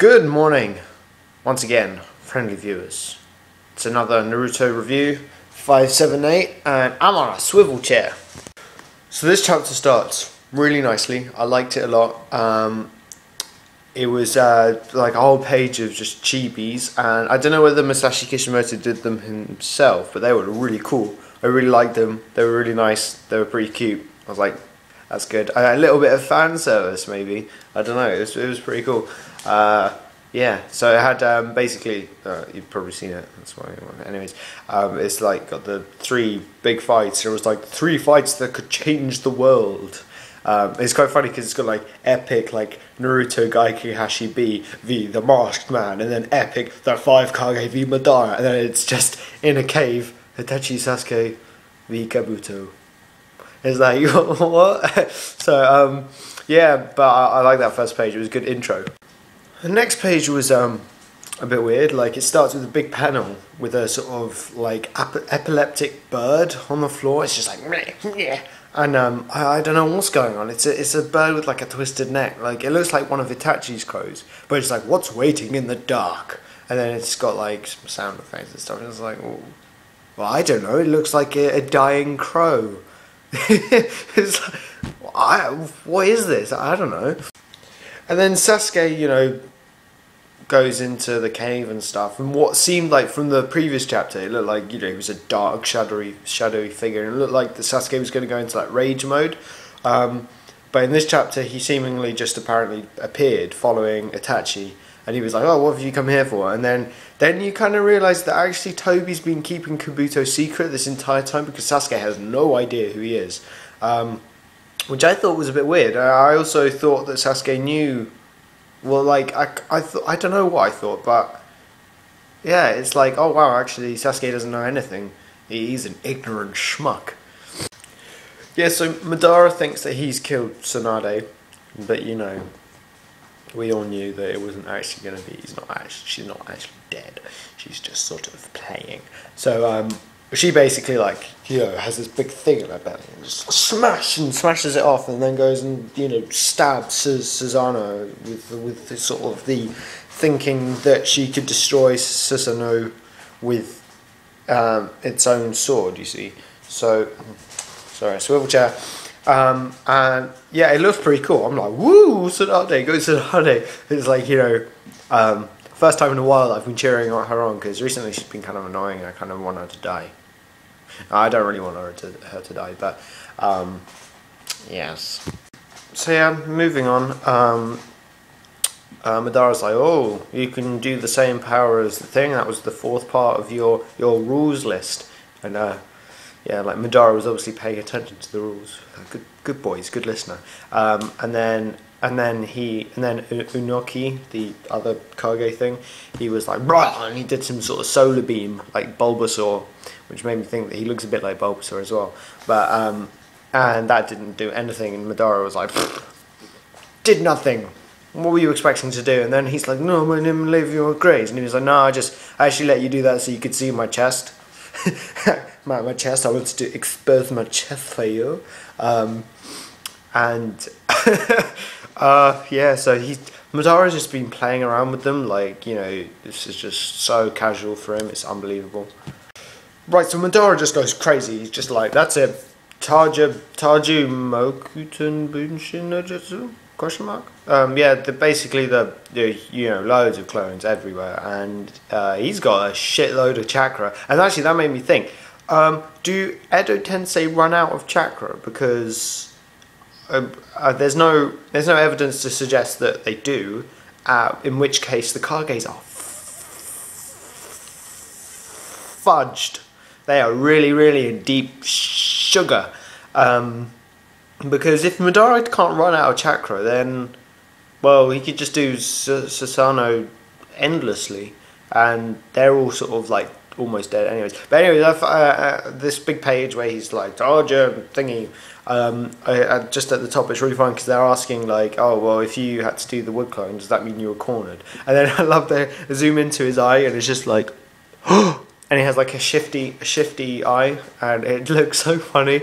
Good morning, once again, friendly viewers. It's another Naruto review, 578, and I'm on a swivel chair. So this chapter starts really nicely. I liked it a lot. It was like a whole page of just chibis, and I don't know whether Masashi Kishimoto did them himself, but they were really cool. I really liked them. They were really nice. They were pretty cute. I was like, that's good. A little bit of fan service, maybe. I don't know. It was pretty cool. Yeah, so it had basically, you've probably seen it, that's why. Anyways, it's like got the three big fights. There was like 3 fights that could change the world. It's quite funny because it's got like epic, like Naruto Gaiki B v the Masked Man, and then epic the 5 Kage v Madara, and then it's just in a cave, Itachi Sasuke v Kabuto. It's like, what? So, yeah, but I like that first page. It was a good intro. The next page was a bit weird. Like, it starts with a big panel with a sort of like epileptic bird on the floor. It's just like, meh. And I don't know what's going on. It's a bird with like a twisted neck. Like, it looks like one of Itachi's crows, but it's like, what's waiting in the dark? And then it's got like some sound effects and stuff. And it's like, well, I don't know. It looks like a dying crow. It's like, what is this? I don't know. And then Sasuke, you know, goes into the cave and stuff, and what seemed like from the previous chapter, it looked like, you know, he was a dark, shadowy figure, and it looked like the Sasuke was going to go into like rage mode. But in this chapter, he seemingly just apparently appeared following Itachi, and he was like, "Oh, what have you come here for?" And then you kind of realise that actually Toby's been keeping Kabuto secret this entire time because Sasuke has no idea who he is. Which I thought was a bit weird. I also thought that Sasuke knew. Well, like I don't know what I thought, but yeah, it's like, oh wow, actually Sasuke doesn't know anything. He's an ignorant schmuck. Yeah, so Madara thinks that he's killed Tsunade, but you know, we all knew that it wasn't actually going to be. She's not actually dead. She's just sort of playing. So she basically, like, you know, has this big thing in her belly and just smashes it off, and then goes and, you know, stabs Susanoo with the sort of the thinking that she could destroy Susanoo with its own sword, you see. So, sorry, swivel chair. And yeah, it looks pretty cool. I'm like, woo, Tsunade, go Tsunade. It's like, you know, first time in a while I've been cheering her on, because recently she's been kind of annoying. I kind of want her to die. I don't really want her to die, but yes. So yeah, moving on. Madara's like, oh, you can do the same power as the thing. That was the 4th part of your rules list. And yeah, like Madara was obviously paying attention to the rules. Good boys, good listener. And then Unoki, the other Kage thing, he was like, brah, and he did some sort of solar beam like Bulbasaur, which made me think that he looks a bit like Bulbasaur as well. But and that didn't do anything, and Madara was like, did nothing. What were you expecting to do? And then he's like, no, my name will leave your grace. And he was like, no, I actually let you do that so you could see my chest. my chest. I wanted to expose my chest for you. And yeah, so Madara's just been playing around with them, like, you know, this is just so casual for him, it's unbelievable. Right, so Madara just goes crazy. He's just like, that's it, Taju Mokuten Bunshin no Jutsu? Question mark? Yeah, basically you know, loads of clones everywhere, and he's got a shitload of chakra. And actually that made me think, do Edo Tensei run out of chakra? Because there's no evidence to suggest that they do, in which case the Kages are fudged. They are really, really in deep sugar. Because if Madara can't run out of chakra, then, well, he could just do Susanoo endlessly, and they're all sort of like almost dead anyways. But anyway, this big page where he's like, Taju thingy, just at the top, it's really fun because they're asking like, oh, well, if you had to do the wood clone, does that mean you were cornered? And then I love they zoom into his eye, and it's just like, and he has like a shifty eye, and it looks so funny.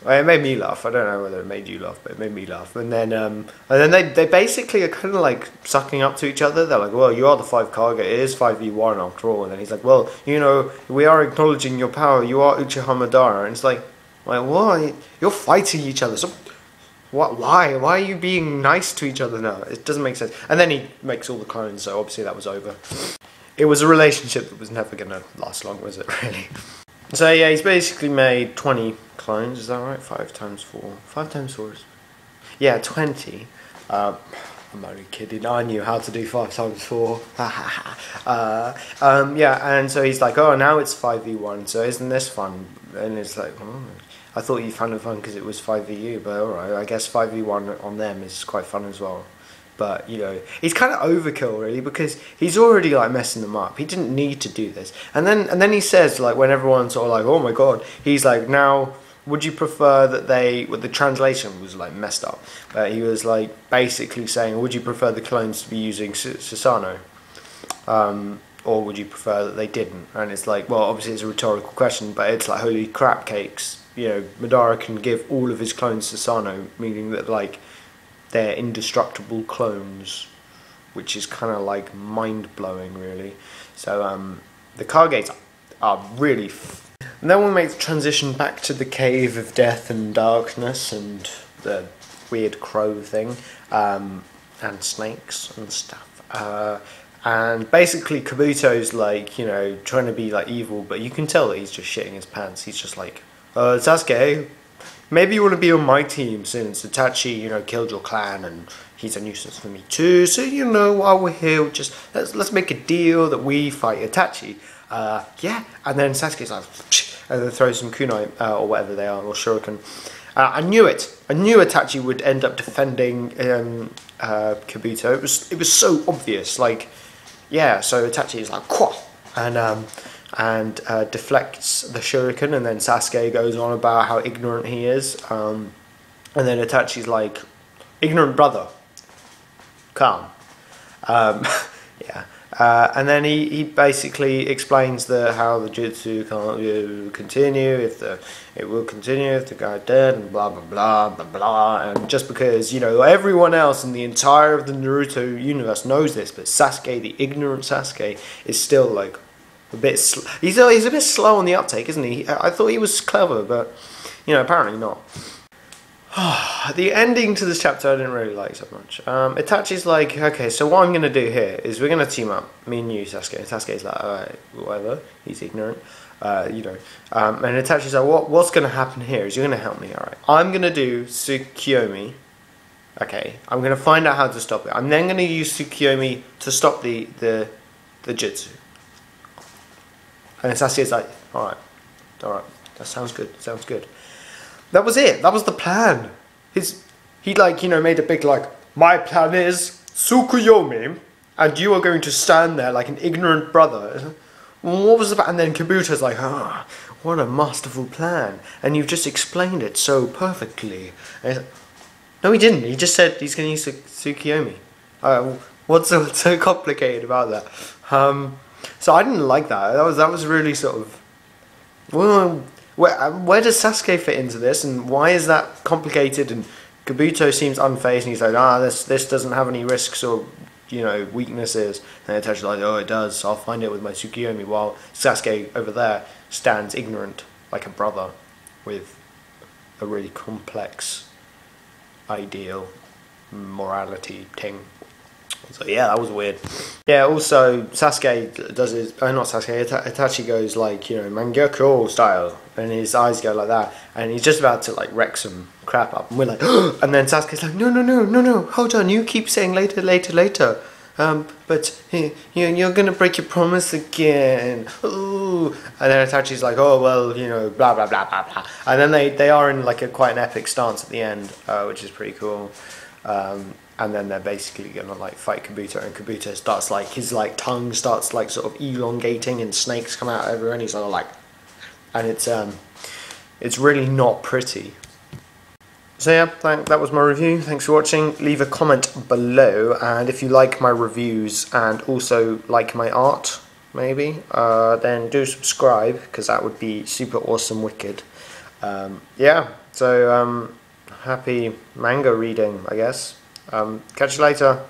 Well, it made me laugh. I don't know whether it made you laugh, but it made me laugh. And then they basically are kind of like sucking up to each other. They're like, well, you are the 5 Kage. It is 5v1 after all. And then he's like, well, you know, we are acknowledging your power. You are Uchiha Madara. And it's like what? You're fighting each other. So what? Why? Why are you being nice to each other now? It doesn't make sense. And then he makes all the clones. So obviously that was over. It was a relationship that was never going to last long, was it? Really? So yeah, he's basically made 20 clones, is that right? 5 times 4. 5 times 4 is... Yeah, 20. I'm only kidding, I knew how to do 5 times 4. Yeah, and so he's like, oh, now it's 5v1, so isn't this fun? And it's like, oh, I thought you found it fun because it was 5v1, but alright, I guess 5v1 on them is quite fun as well. But, you know, he's kind of overkill, really, because he's already, like, messing them up. He didn't need to do this. And then he says, like, when everyone's sort of like, oh, my God, he's like, now, would you prefer that the translation was, like, messed up. But he was, like, basically saying, would you prefer the clones to be using Susanoo? Or would you prefer that they didn't? And it's like, well, obviously it's a rhetorical question, but it's like, holy crap cakes. You know, Madara can give all of his clones Susanoo, meaning that, like, they're indestructible clones, which is kind of like mind-blowing, really. So the Kages are really... And then we'll make the transition back to the Cave of Death and Darkness and the weird crow thing, and snakes and stuff. And basically Kabuto's like, you know, trying to be like evil, but you can tell that he's just shitting his pants. He's just like, Sasuke, maybe you want to be on my team since Itachi, you know, killed your clan and he's a nuisance for me too. So, you know, while we're here, just let's make a deal that we fight Itachi. Yeah. And then Sasuke's like, and then throws some kunai, or whatever they are, or shuriken. I knew it. I knew Itachi would end up defending Kabuto. It was so obvious. Like, yeah. So Itachi is like, Quah! And deflects the shuriken, and then Sasuke goes on about how ignorant he is, and then Itachi's like, ignorant brother, calm. Yeah, and then he basically explains how the jutsu can't continue it will continue if the guy's dead, and blah blah blah blah blah. And just because, you know, everyone else in the entire of the Naruto universe knows this, but Sasuke, the ignorant Sasuke, is still like a bit. He's a bit slow on the uptake, isn't he? I thought he was clever, but you know, apparently not. The ending to this chapter I didn't really like so much. Itachi's like, okay, so what I'm going to do here is we're going to team up, me and you, Sasuke. And Sasuke's like, alright, whatever, he's ignorant, you know. And Itachi's like, what's going to happen here is you're going to help me, alright. I'm going to do Tsukiyomi, okay, I'm going to find out how to stop it. I'm then going to use Tsukiyomi to stop the jutsu. And Sasuke's like, alright, that sounds good. That was it. That was the plan. He like, you know, made a big like, my plan is Tsukuyomi, and you are going to stand there like an ignorant brother. What was the plan? And then Kabuto's like, what a masterful plan. And you've just explained it so perfectly. And like, no, he didn't. He just said he's going to use Tsukuyomi. What's so complicated about that? So I didn't like that. That was really sort of, well, where does Sasuke fit into this, and why is that complicated? And Kabuto seems unfazed, and he's like, this doesn't have any risks or, you know, weaknesses. And Itachi's like, oh, it does. I'll find it with my Tsukuyomi. While Sasuke over there stands ignorant, like a brother, with a really complex ideal morality thing. So yeah, that was weird. Yeah, also Sasuke does his, not Sasuke, Itachi goes like, you know, Mangekyo style, and his eyes go like that, and he's just about to like wreck some crap up, and we're like, and then Sasuke's like, no, hold on, you keep saying later, but you're gonna break your promise again. Ooh. And then Itachi's like, oh well, you know, blah blah blah blah blah, and then they are in like quite an epic stance at the end, which is pretty cool. And then they're basically gonna like fight Kabuto, and Kabuto starts like, his like tongue starts like sort of elongating, and snakes come out everywhere, and he's sort of like, and it's really not pretty. So yeah, that was my review. Thanks for watching. Leave a comment below, and if you like my reviews and also like my art, maybe, then do subscribe, because that would be super awesome wicked. Yeah, so happy manga reading, I guess. Catch you later.